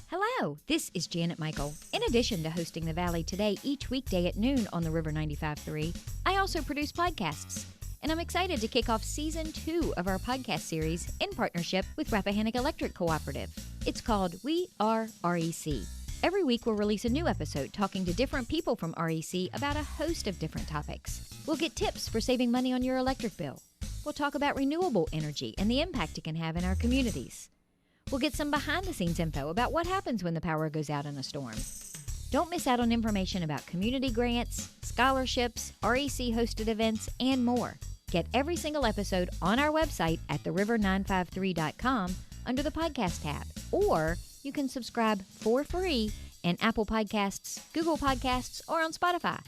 Hello, this is Janet Michael. In addition to hosting The Valley Today each weekday at noon on the River 95.3, I also produce podcasts. And I'm excited to kick off Season 2 of our podcast series in partnership with Rappahannock Electric Cooperative. It's called We Are REC. Every week we'll release a new episode talking to different people from REC about a host of different topics. We'll get tips for saving money on your electric bill. We'll talk about renewable energy and the impact it can have in our communities. We'll get some behind-the-scenes info about what happens when the power goes out in a storm. Don't miss out on information about community grants, scholarships, REC-hosted events, and more. Get every single episode on our website at theriver953.com under the podcast tab, or you can subscribe for free in Apple Podcasts, Google Podcasts, or on Spotify.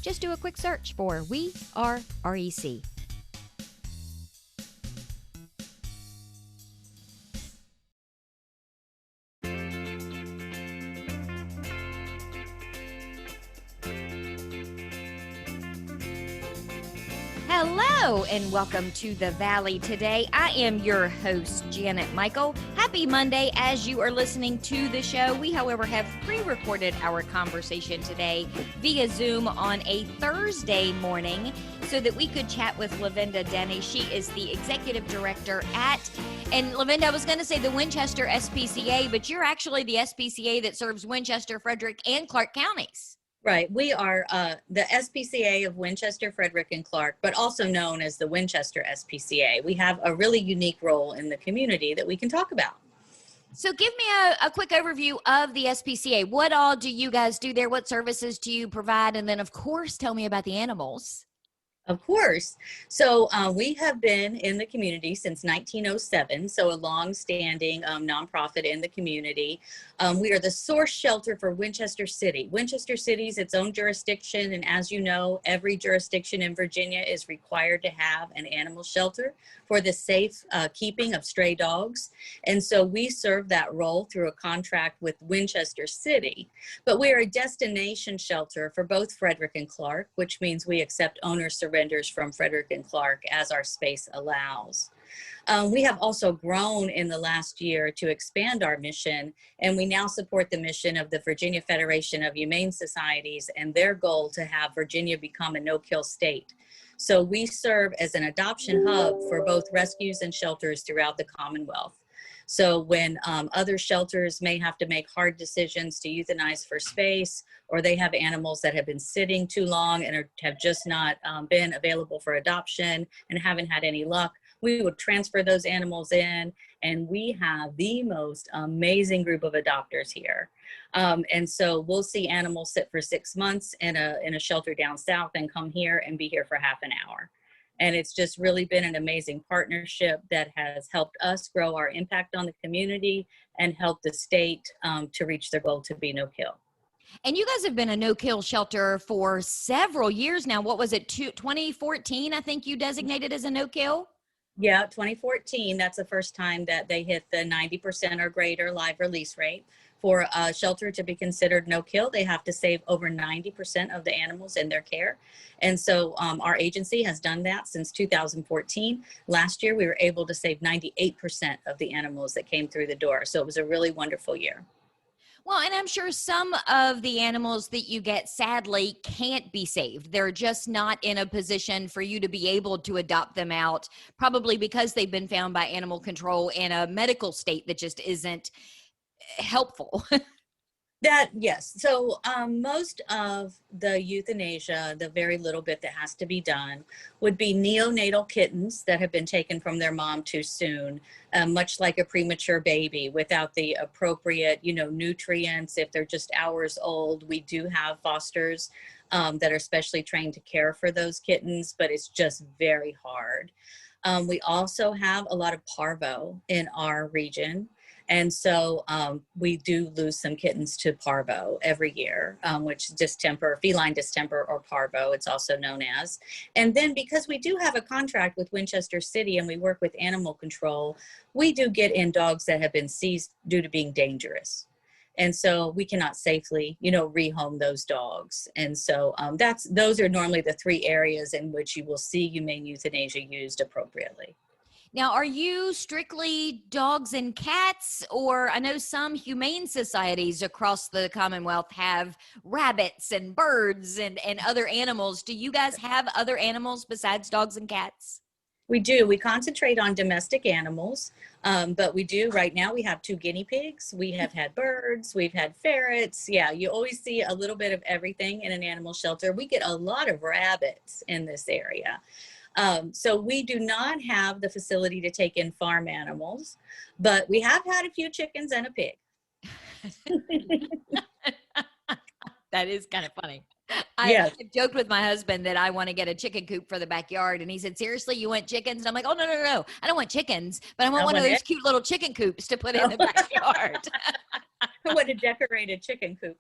Just do a quick search for We Are REC. Hello and welcome to The Valley Today. I am your host, Janet Michael. Happy Monday as you are listening to the show. We, however, have pre-recorded our conversation today via Zoom on a Thursday morning so that we could chat with Lavenda Denney. She is the executive director and Lavenda, I was going to say the Winchester SPCA, but you're actually the SPCA that serves Winchester, Frederick, and Clarke counties. Right. We are the SPCA of Winchester, Frederick, and Clarke, but also known as the Winchester SPCA. We have a really unique role in the community that we can talk about. So give me a quick overview of the SPCA. What all do you guys do there? What services do you provide? And then, of course, tell me about the animals. Of course. So we have been in the community since 1907, so a long-standing nonprofit in the community. We are the source shelter for Winchester City. Winchester City is its own jurisdiction, and as you know, every jurisdiction in Virginia is required to have an animal shelter for the safe keeping of stray dogs. And so we serve that role through a contract with Winchester City. But we are a destination shelter for both Frederick and Clarke, which means we accept owner surrenders from Frederick and Clarke as our space allows. We have also grown in the last year to expand our mission, and we now support the mission of the Virginia Federation of Humane Societies and their goal to have Virginia become a no-kill state. So we serve as an adoption hub for both rescues and shelters throughout the Commonwealth. So when other shelters may have to make hard decisions to euthanize for space, or they have animals that have been sitting too long and have just not been available for adoption and haven't had any luck, we would transfer those animals in, and we have the most amazing group of adopters here. And so we'll see animals sit for 6 months in a shelter down south and come here and be here for half an hour. And it's just really been an amazing partnership that has helped us grow our impact on the community and help the state to reach their goal to be no kill. And you guys have been a no-kill shelter for several years now. What was it, 2014, I think you designated as a no-kill? Yeah, 2014, that's the first time that they hit the 90% or greater live release rate. For a shelter to be considered no-kill, they have to save over 90% of the animals in their care. And so our agency has done that since 2014. Last year, we were able to save 98% of the animals that came through the door. So it was a really wonderful year. Well, and I'm sure some of the animals that you get, sadly, can't be saved. They're just not in a position for you to be able to adopt them out, probably because they've been found by animal control in a medical state that just isn't helpful. Yes. So most of the euthanasia, the very little bit that has to be done, would be neonatal kittens that have been taken from their mom too soon, much like a premature baby without the appropriate, nutrients. If they're just hours old, we do have fosters that are specially trained to care for those kittens, but it's just very hard. We also have a lot of parvo in our region. And so we do lose some kittens to parvo every year, which distemper, feline distemper or parvo, it's also known as. And then because we do have a contract with Winchester City and we work with animal control, we do get in dogs that have been seized due to being dangerous. And so we cannot safely, rehome those dogs. And so those are normally the three areas in which you will see humane euthanasia used appropriately. Now, are you strictly dogs and cats, or I know some humane societies across the Commonwealth have rabbits and birds and other animals. Do you guys have other animals besides dogs and cats? We do. We concentrate on domestic animals, but we do. Right now, we have 2 guinea pigs. We have had birds. We've had ferrets. Yeah, you always see a little bit of everything in an animal shelter. We get a lot of rabbits in this area. So we do not have the facility to take in farm animals, but we have had a few chickens and a pig. That is kind of funny. Yes. I joked with my husband that I want to get a chicken coop for the backyard. And he said, seriously, you want chickens? And I'm like, oh, no. I don't want chickens, but I want one of those cute little chicken coops to put in the backyard. I want a decorated chicken coop.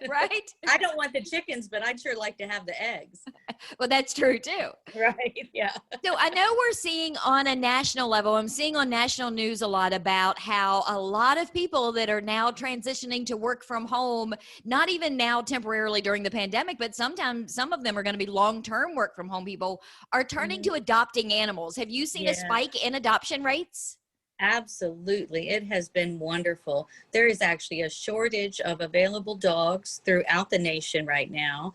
Right? I don't want the chickens, but I'd sure like to have the eggs. Well, that's true too. Right. Yeah. So I know we're seeing on a national level, I'm seeing on national news a lot about how a lot of people that are now transitioning to work from home, not even now temporarily during the pandemic, but sometimes some of them are going to be long-term work from home people, are turning to adopting animals. Have you seen a spike in adoption rates? Absolutely. It has been wonderful. There is actually a shortage of available dogs throughout the nation right now.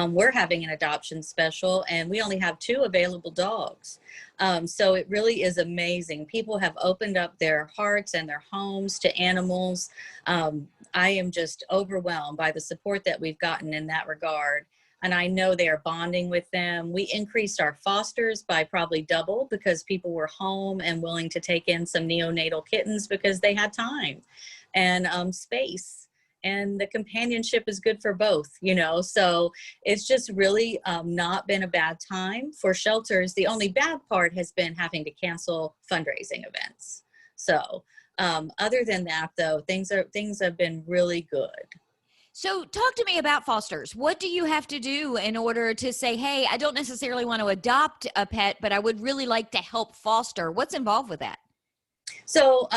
We're having an adoption special and we only have 2 available dogs. So it really is amazing. People have opened up their hearts and their homes to animals. I am just overwhelmed by the support that we've gotten in that regard. And I know they are bonding with them. We increased our fosters by probably double because people were home and willing to take in some neonatal kittens because they had time and space. And the companionship is good for both, you know. So it's just really not been a bad time for shelters. The only bad part has been having to cancel fundraising events. So other than that, though, things have been really good. So talk to me about fosters. What do you have to do in order to say, hey, I don't necessarily want to adopt a pet, but I would really like to help foster? What's involved with that? So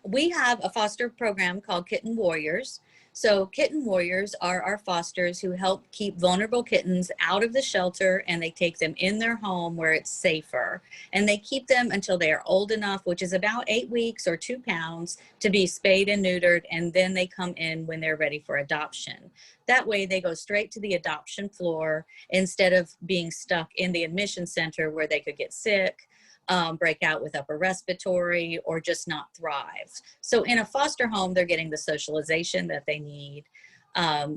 we have a foster program called Kitten Warriors. So Kitten Warriors are our fosters who help keep vulnerable kittens out of the shelter, and they take them in their home where it's safer. And they keep them until they are old enough, which is about 8 weeks or 2 pounds, to be spayed and neutered. And then they come in when they're ready for adoption. That way they go straight to the adoption floor instead of being stuck in the admission center where they could get sick, break out with upper respiratory, or just not thrive. So in a foster home, they're getting the socialization that they need.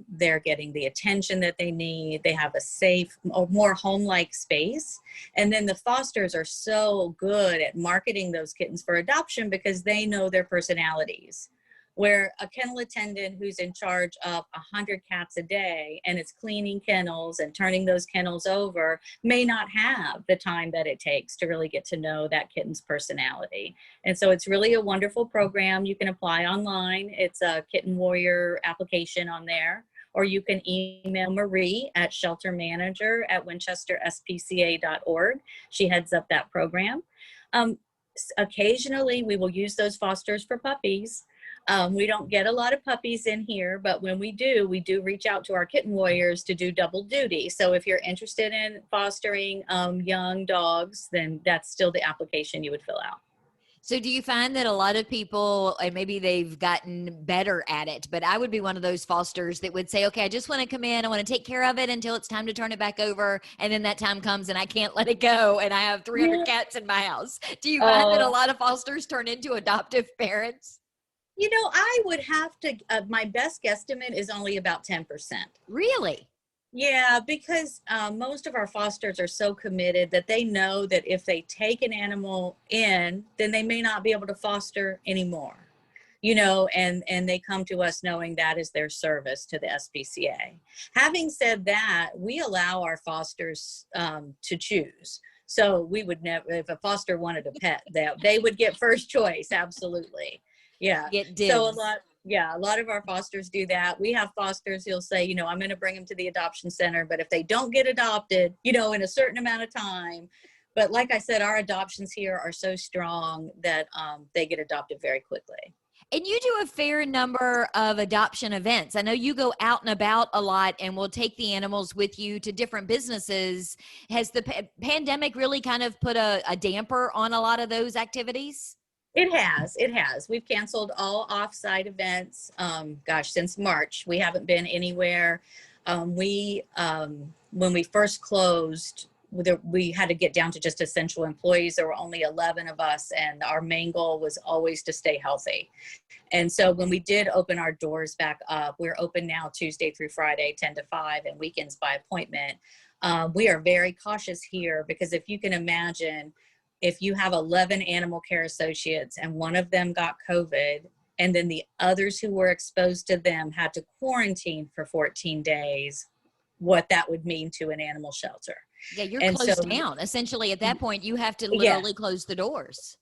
They're getting the attention that they need. They have a safe, more home-like space. And then the fosters are so good at marketing those kittens for adoption because they know their personalities. Where a kennel attendant who's in charge of 100 cats a day and is cleaning kennels and turning those kennels over may not have the time that it takes to really get to know that kitten's personality. And so it's really a wonderful program. You can apply online. It's a Kitten Warrior application on there, or you can email Marie at sheltermanager@winchesterspca.org. She heads up that program. Occasionally, we will use those fosters for puppies. We don't get a lot of puppies in here, but when we do reach out to our Kitten Warriors to do double duty. So if you're interested in fostering young dogs, then that's still the application you would fill out. So do you find that a lot of people, and maybe they've gotten better at it, but I would be one of those fosters that would say, okay, I just want to come in, I want to take care of it until it's time to turn it back over, and then that time comes and I can't let it go, and I have 300 cats in my house. Do you find that a lot of fosters turn into adoptive parents? You know, I would have to, my best guesstimate is only about 10%. Really? Yeah, because most of our fosters are so committed that they know that if they take an animal in, then they may not be able to foster anymore, you know, and they come to us knowing that is their service to the SPCA. Having said that, we allow our fosters to choose. So we would never, if a foster wanted a pet, they would get first choice. Absolutely. Yeah. So a lot of our fosters do that. We have fosters who'll say, you know, I'm going to bring them to the adoption center, but if they don't get adopted, you know, in a certain amount of time. But like I said, our adoptions here are so strong that they get adopted very quickly. And you do a fair number of adoption events. I know you go out and about a lot and will take the animals with you to different businesses. Has the pandemic really kind of put a damper on a lot of those activities? It has. It has. We've canceled all offsite events. Since March, we haven't been anywhere. When we first closed, we had to get down to just essential employees. There were only 11 of us, and our main goal was always to stay healthy. And so when we did open our doors back up, we're open now Tuesday through Friday, 10 to 5, and weekends by appointment. We are very cautious here because if you can imagine, if you have 11 animal care associates and one of them got COVID, and then the others who were exposed to them had to quarantine for 14 days, what that would mean to an animal shelter. Yeah, you're closed down. Essentially, at that point, you have to literally close the doors.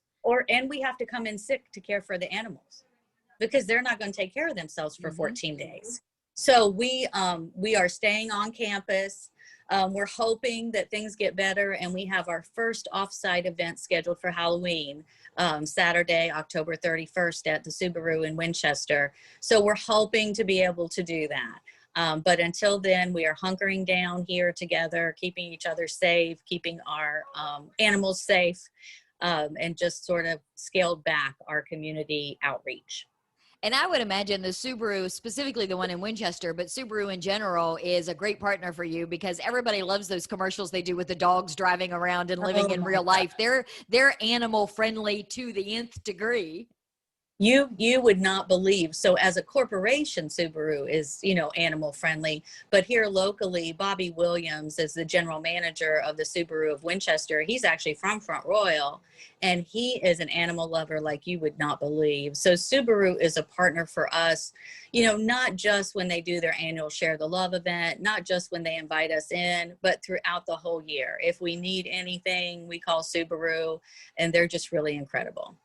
And we have to come in sick to care for the animals because they're not going to take care of themselves for 14 days. So we are staying on campus. We're hoping that things get better, and we have our first offsite event scheduled for Halloween, Saturday, October 31st at the Subaru in Winchester. So we're hoping to be able to do that. But until then, we are hunkering down here together, keeping each other safe, keeping our animals safe, and just sort of scaled back our community outreach. And I would imagine the Subaru, specifically the one in Winchester, but Subaru in general is a great partner for you because everybody loves those commercials they do with the dogs driving around and living in real life. They're animal friendly to the nth degree. You would not believe. So as a corporation, Subaru is, animal friendly, but here locally, Bobby Williams is the general manager of the Subaru of Winchester. He's actually from Front Royal, and he is an animal lover like you would not believe. So Subaru is a partner for us, not just when they do their annual Share the Love event, not just when they invite us in, but throughout the whole year. If we need anything, we call Subaru, and they're just really incredible.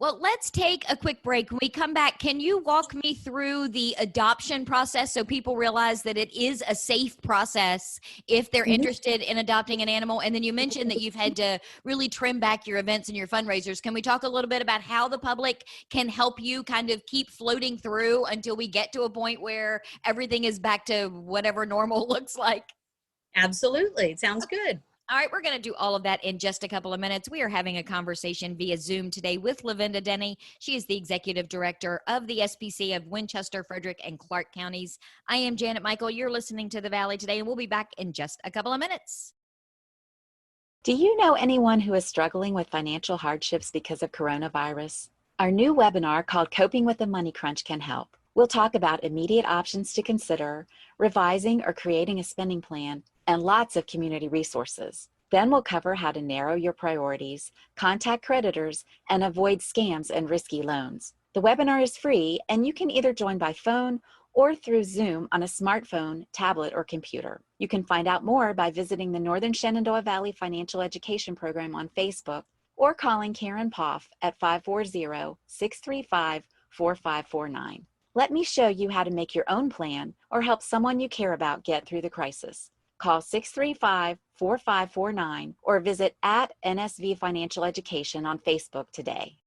Well, let's take a quick break. When we come back, can you walk me through the adoption process so people realize that it is a safe process if they're interested in adopting an animal? And then you mentioned that you've had to really trim back your events and your fundraisers. Can we talk a little bit about how the public can help you kind of keep floating through until we get to a point where everything is back to whatever normal looks like? Absolutely. It sounds good. All right, we're going to do all of that in just a couple of minutes. We are having a conversation via Zoom today with Lavenda Denney. She is the Executive Director of the SPCA of Winchester, Frederick, and Clarke counties. I am Janet Michael. You're listening to The Valley today, and we'll be back in just a couple of minutes. Do you know anyone who is struggling with financial hardships because of coronavirus? Our new webinar called Coping with the Money Crunch can help. We'll talk about immediate options to consider, revising or creating a spending plan, and lots of community resources. Then we'll cover how to narrow your priorities, contact creditors, and avoid scams and risky loans. The webinar is free, and you can either join by phone or through Zoom on a smartphone, tablet, or computer. You can find out more by visiting the Northern Shenandoah Valley Financial Education Program on Facebook or calling Karen Poff at 540-635-4549. Let me show you how to make your own plan or help someone you care about get through the crisis. Call 635-4549 or visit at NSV Financial Education on Facebook today.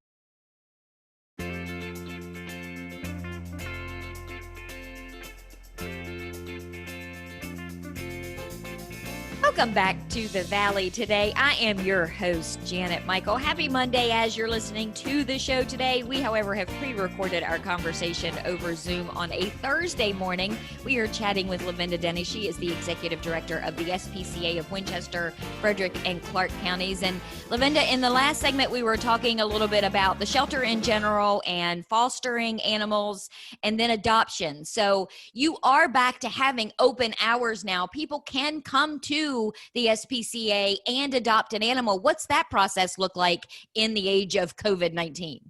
Welcome back to The Valley today. I am your host, Janet Michael. Happy Monday as you're listening to the show today. We, however, have pre-recorded our conversation over Zoom on a Thursday morning. We are chatting with Lavenda Denney. She is the Executive Director of the SPCA of Winchester, Frederick, and Clarke counties. And Lavenda, in the last segment, we were talking a little bit about the shelter in general and fostering animals and then adoption. So you are back to having open hours now. People can come to the SPCA and adopt an animal. What's that process look like in the age of COVID-19?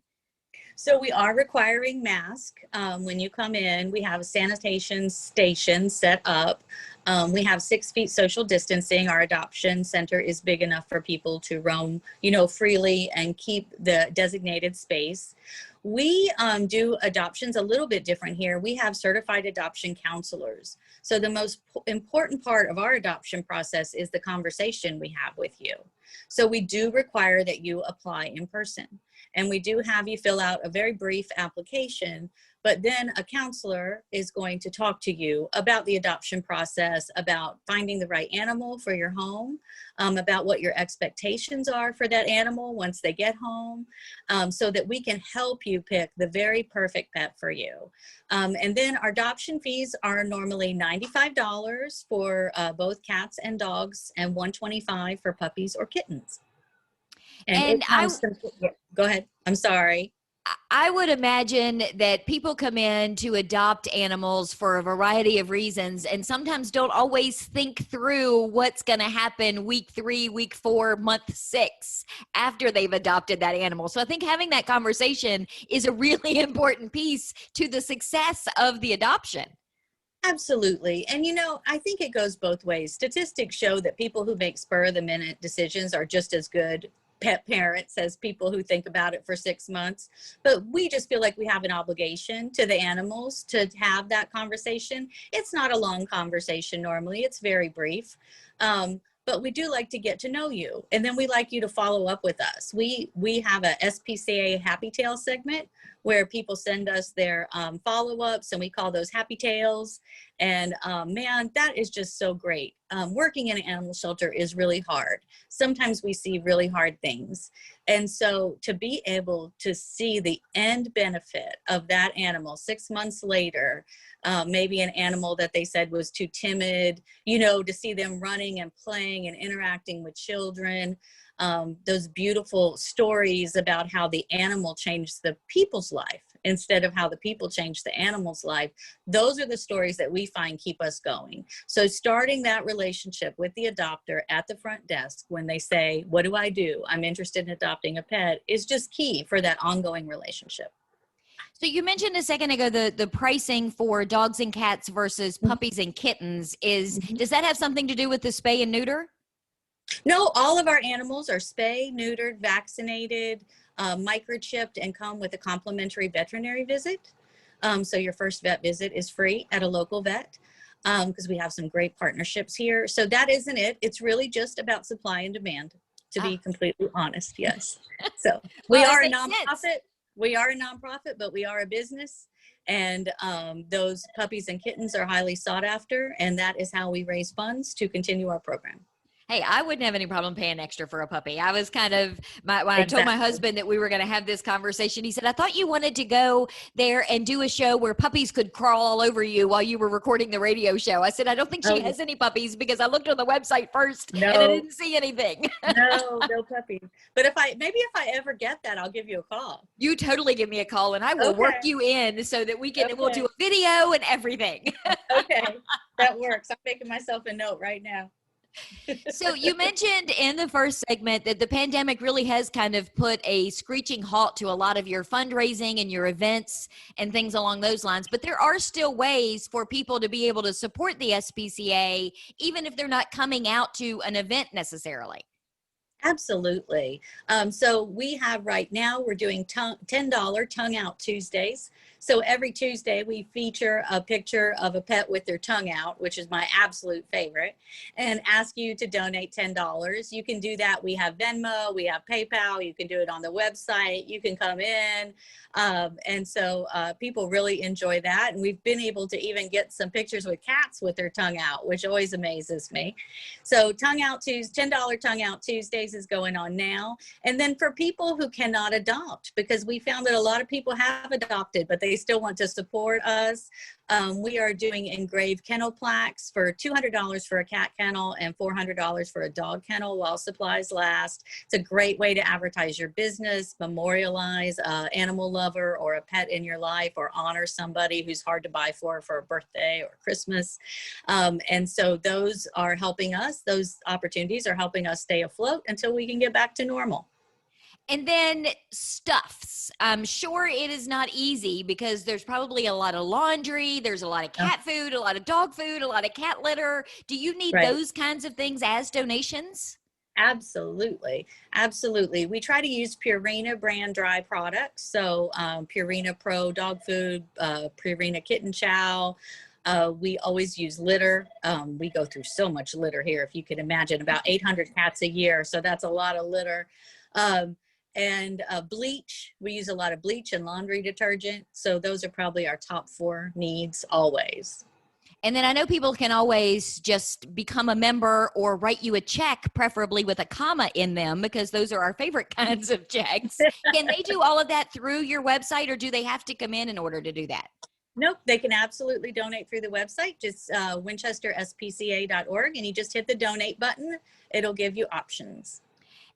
So we are requiring masks when you come in. We have a sanitation station set up. We have 6 feet social distancing. Our adoption center is big enough for people to roam, freely and keep the designated space. We do adoptions a little bit different here. We have certified adoption counselors. So the most important part of our adoption process is the conversation we have with you. So we do require that you apply in person. And we do have you fill out a very brief application, but then a counselor is going to talk to you about the adoption process, about finding the right animal for your home, about what your expectations are for that animal once they get home, so that we can help you pick the very perfect pet for you. And then our adoption fees are normally $95 for both cats and dogs, and $125 for puppies or kittens. And it comes from, go ahead. I'm sorry. I would imagine that people come in to adopt animals for a variety of reasons and sometimes don't always think through what's going to happen week 3, week 4, month 6 after they've adopted that animal. So I think having that conversation is a really important piece to the success of the adoption. Absolutely. And, I think it goes both ways. Statistics show that people who make spur-of-the-minute decisions are just as good pet parents as people who think about it for 6 months. But we just feel like we have an obligation to the animals to have that conversation. It's not a long conversation normally. It's very brief. But we do like to get to know you. And then we like you to follow up with us. We have a SPCA Happy Tail segment where people send us their follow-ups, and we call those Happy Tails. And man, that is just so great. Working in an animal shelter is really hard. Sometimes we see really hard things. And so to be able to see the end benefit of that animal 6 months later, maybe an animal that they said was too timid, to see them running and playing and interacting with children, those beautiful stories about how the animal changed the people's life instead of how the people changed the animal's life. Those are the stories that we find keep us going. So starting that relationship with the adopter at the front desk when they say, what do I do? I'm interested in adopting a pet, is just key for that ongoing relationship. So you mentioned a second ago the pricing for dogs and cats versus puppies and kittens does that have something to do with the spay and neuter? No, all of our animals are spayed, neutered, vaccinated, microchipped, and come with a complimentary veterinary visit. So your first vet visit is free at a local vet, because we have some great partnerships here. So that isn't it. It's really just about supply and demand, to be completely honest. Yes. So we are a nonprofit. We are a nonprofit, but we are a business. And those puppies and kittens are highly sought after. And that is how we raise funds to continue our program. Hey, I wouldn't have any problem paying extra for a puppy. I was kind of, when I told my husband that we were going to have this conversation, he said, I thought you wanted to go there and do a show where puppies could crawl all over you while you were recording the radio show. I said, I don't think she has any puppies, because I looked on the website first and I didn't see anything. No puppies. But if I ever get that, I'll give you a call. You totally give me a call and I will work you in so that we can, we'll do a video and everything. Okay, that works. I'm making myself a note right now. So you mentioned in the first segment that the pandemic really has kind of put a screeching halt to a lot of your fundraising and your events and things along those lines, but there are still ways for people to be able to support the SPCA, even if they're not coming out to an event necessarily. Absolutely. So we have right now, we're doing $10 Tongue Out Tuesdays. So every Tuesday we feature a picture of a pet with their tongue out, which is my absolute favorite, and ask you to donate $10. You can do that. We have Venmo, we have PayPal, you can do it on the website, you can come in. And so people really enjoy that. And we've been able to even get some pictures with cats with their tongue out, which always amazes me. So $10 Tongue Out Tuesdays is going on now. And then for people who cannot adopt, because we found that a lot of people have adopted, but they still want to support us, we are doing engraved kennel plaques for $200 for a cat kennel and $400 for a dog kennel while supplies last. It's a great way to advertise your business, memorialize an animal lover or a pet in your life, or honor somebody who's hard to buy for a birthday or Christmas. And so those are helping us. Those opportunities are helping us stay afloat until we can get back to normal. And then stuffs. I'm sure it is not easy because there's probably a lot of laundry, there's a lot of cat food, a lot of dog food, a lot of cat litter. Do you need those kinds of things as donations? Absolutely. Absolutely. We try to use Purina brand dry products. So Purina Pro dog food, Purina kitten chow. We always use litter. We go through so much litter here, if you can imagine, about 800 cats a year. So that's a lot of litter. and bleach. We use a lot of bleach and laundry detergent. So those are probably our top 4 needs always. And then I know people can always just become a member or write you a check, preferably with a comma in them, because those are our favorite kinds of checks. Can they do all of that through your website, or do they have to come in order to do that? Nope, they can absolutely donate through the website, just winchesterspca.org, and you just hit the donate button. It'll give you options.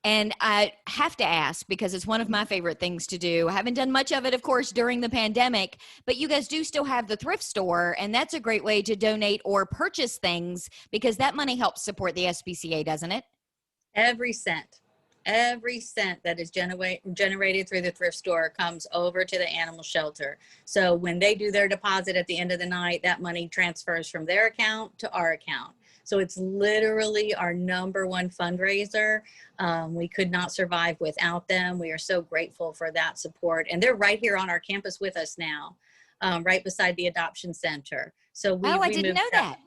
And I have to ask, because it's one of my favorite things to do. I haven't done much of it, of course, during the pandemic, but you guys do still have the thrift store, and that's a great way to donate or purchase things, because that money helps support the SPCA, doesn't it? Every cent that is generated through the thrift store comes over to the animal shelter. So when they do their deposit at the end of the night, that money transfers from their account to our account. So it's literally our number one fundraiser. We could not survive without them. We are so grateful for that support. And they're right here on our campus with us now, right beside the adoption center. So I didn't know that.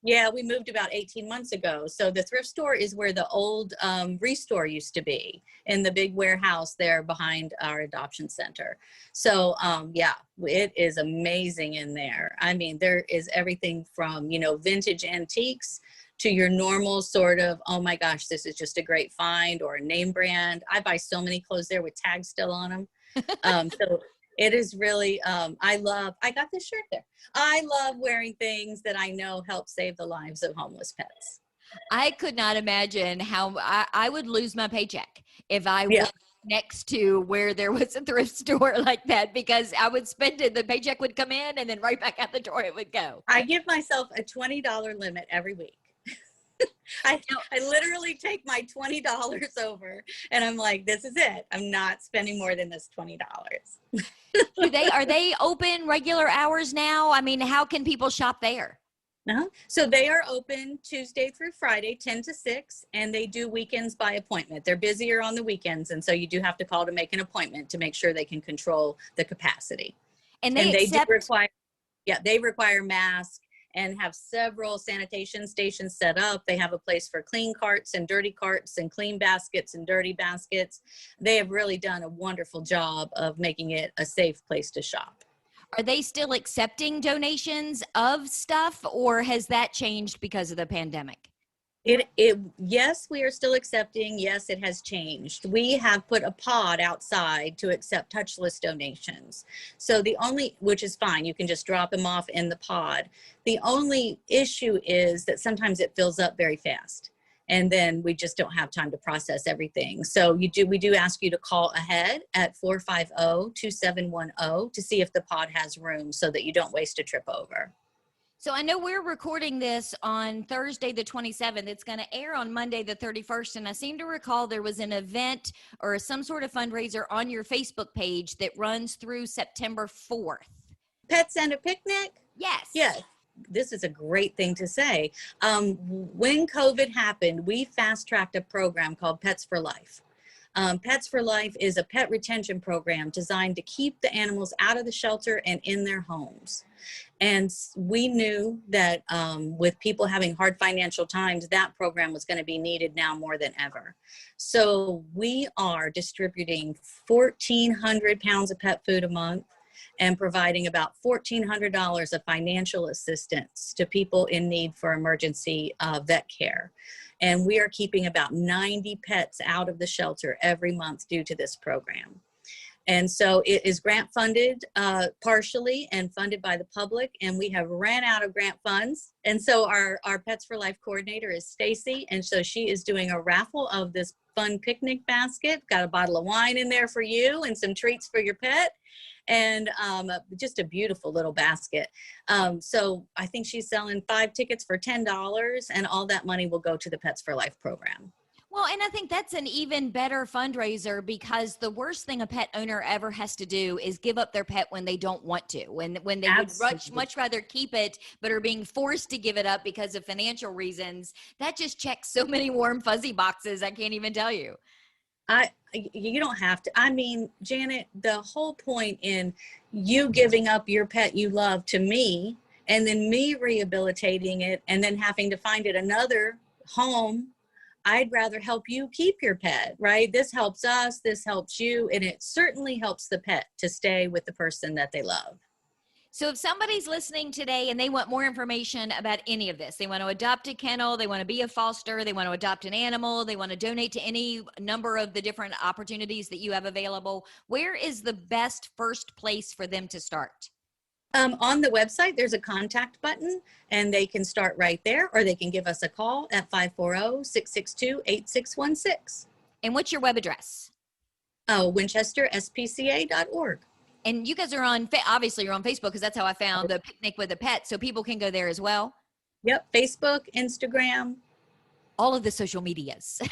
Yeah, we moved about 18 months ago. So the thrift store is where the old Restore used to be, in the big warehouse there behind our adoption center. So yeah, it is amazing in there. I mean, there is everything from, vintage antiques to your normal sort of, oh my gosh, this is just a great find, or a name brand. I buy so many clothes there with tags still on them. So it is really, I got this shirt there. I love wearing things that I know help save the lives of homeless pets. I could not imagine how I would lose my paycheck if I went next to where there was a thrift store like that, because I would spend it, the paycheck would come in, and then right back out the door it would go. I give myself a $20 limit every week. I literally take my $20 over, and I'm like, this is it. I'm not spending more than this $20. Are they open regular hours now? I mean, how can people shop there? So they are open Tuesday through Friday, 10 to 6, and they do weekends by appointment. They're busier on the weekends, and so you do have to call to make an appointment to make sure they can control the capacity. And they require masks and have several sanitation stations set up. They have a place for clean carts and dirty carts, and clean baskets and dirty baskets. They have really done a wonderful job of making it a safe place to shop. Are they still accepting donations of stuff, or has that changed because of the pandemic? Yes, we are still accepting. Yes, it has changed. We have put a pod outside to accept touchless donations. So which is fine, you can just drop them off in the pod. The only issue is that sometimes it fills up very fast, and then we just don't have time to process everything. So we do ask you to call ahead at 450-2710 to see if the pod has room, so that you don't waste a trip over. So I know we're recording this on Thursday, the 27th. It's going to air on Monday, the 31st. And I seem to recall there was an event or some sort of fundraiser on your Facebook page that runs through September 4th. Pets and a Picnic? Yes. Yes. This is a great thing to say. When COVID happened, we fast-tracked a program called Pets for Life. Pets for Life is a pet retention program designed to keep the animals out of the shelter and in their homes. And we knew that with people having hard financial times, that program was going to be needed now more than ever. So we are distributing 1,400 pounds of pet food a month and providing about $1,400 of financial assistance to people in need for emergency vet care. And we are keeping about 90 pets out of the shelter every month due to this program. And so it is grant funded partially and funded by the public, and we have ran out of grant funds. And so our Pets for Life coordinator is Stacy, and so she is doing a raffle of this fun picnic basket. Got a bottle of wine in there for you and some treats for your pet, and just a beautiful little basket. So I think she's selling 5 tickets for $10, and all that money will go to the Pets for Life program. Well, and I think that's an even better fundraiser, because the worst thing a pet owner ever has to do is give up their pet when they don't want to, when they would much rather keep it, but are being forced to give it up because of financial reasons. That just checks so many warm, fuzzy boxes. I can't even tell you. You don't have to. I mean, Janet, the whole point in you giving up your pet you love to me, and then me rehabilitating it, and then having to find it another home, I'd rather help you keep your pet, right? This helps us, this helps you, and it certainly helps the pet to stay with the person that they love. So if somebody's listening today and they want more information about any of this, they want to adopt a kennel, they want to be a foster, they want to adopt an animal, they want to donate to any number of the different opportunities that you have available, where is the best first place for them to start? On the website, there's a contact button, and they can start right there, or they can give us a call at 540-662-8616. And what's your web address? WinchesterSPCA.org. And you guys are on, obviously you're on Facebook, because that's how I found the Picnic with a Pet, so people can go there as well. Yep, Facebook, Instagram. All of the social medias.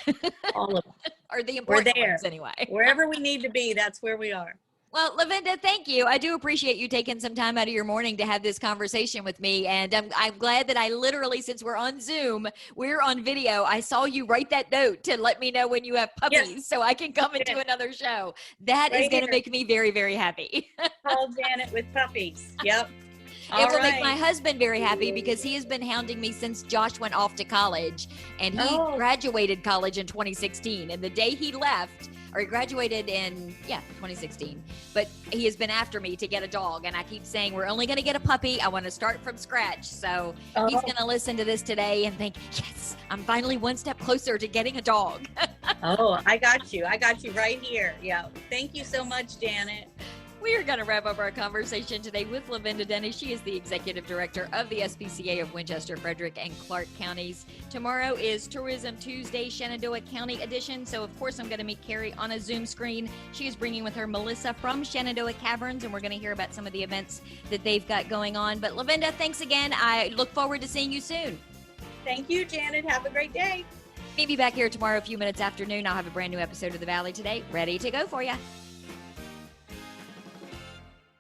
All of them. Or the important We're there. ones anyway. Wherever we need to be, that's where we are. Well, Lavenda, thank you. I do appreciate you taking some time out of your morning to have this conversation with me. And I'm glad that I literally, since we're on Zoom, we're on video, I saw you write that note to let me know when you have puppies so I can come and do another show. That is going to make me very, very happy. Call Janet with puppies. Yep. It will make my husband very happy because he has been hounding me since Josh went off to college, and he graduated college in 2016. And the day he left, or he graduated in 2016, but he has been after me to get a dog, and I keep saying we're only going to get a puppy. I want to start from scratch. So he's going to listen to this today and think, yes, I'm finally one step closer to getting a dog. I got you right here. Yeah. Thank you so much, Janet. We are going to wrap up our conversation today with Lavenda Denney. She is the Executive Director of the SPCA of Winchester, Frederick, and Clarke counties. Tomorrow is Tourism Tuesday, Shenandoah County edition. So, of course, I'm going to meet Carrie on a Zoom screen. She is bringing with her Melissa from Shenandoah Caverns, and we're going to hear about some of the events that they've got going on. But, Lavenda, thanks again. I look forward to seeing you soon. Thank you, Janet. Have a great day. Meet me back here tomorrow, a few minutes after noon. I'll have a brand new episode of The Valley Today ready to go for you.